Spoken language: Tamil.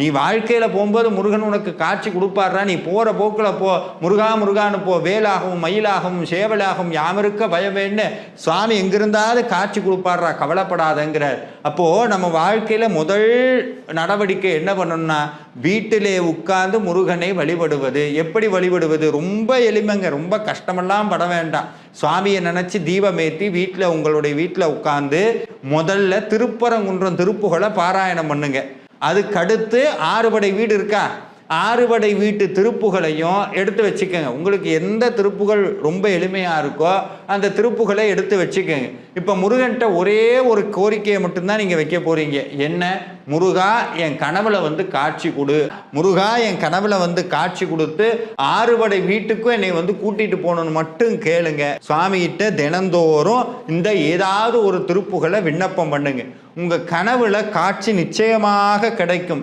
நீ வாழ்க்கையில் போகும்போது முருகன் உனக்கு காட்சி கொடுப்பாடுறா, நீ போகிற போக்கில் போ, முருகா முருகான்னு போ, வேலாகவும் மயிலாகவும் சேவலாகவும் யாமிருக்க பயமேன்னு சுவாமி எங்கிருந்தாலும் காட்சி கொடுப்பாடுறா, கவலைப்படாதங்கிறார். அப்போது நம்ம வாழ்க்கையில் முதல் நடவடிக்கை என்ன பண்ணணும்னா, வீட்டிலே உட்கார்ந்து முருகனை வழிபடுவது. எப்படி வழிபடுவது? ரொம்ப எளிமைங்க, ரொம்ப கஷ்டமெல்லாம் பட வேண்டாம். சுவாமியை நினச்சி தீபம் ஏற்றி வீட்டில் உங்களுடைய வீட்டில் உட்கார்ந்து முதல்ல திருப்பரங்குன்றம் திருப்புகளை பாராயணம் பண்ணுங்க. அதுக்கடுத்து ஆறுபடை வீடு இருக்கா, ஆறுபடை வீட்டு திருப்புகளையும் எடுத்து வச்சுக்கோங்க. உங்களுக்கு எந்த திருப்புகள் ரொம்ப எளிமையாக இருக்கோ அந்த திருப்புகளை எடுத்து வச்சுக்கோங்க. இப்போ முருகன்கிட்ட ஒரே ஒரு கோரிக்கையை மட்டும்தான் நீங்கள் வைக்க போகிறீங்க. என்ன? முருகா என் கனவுல வந்து காட்சி கொடு, முருகா என் கனவுல வந்து காட்சி கொடுத்து ஆறுபடை வீட்டுக்கும் என்னை வந்து கூட்டிட்டு போகணும்னு மட்டும் கேளுங்க. சுவாமிகிட்ட தினந்தோறும் இந்த ஏதாவது ஒரு திருப்புகளை விண்ணப்பம் பண்ணுங்க. உங்கள் கனவுல காட்சி நிச்சயமாக கிடைக்கும்.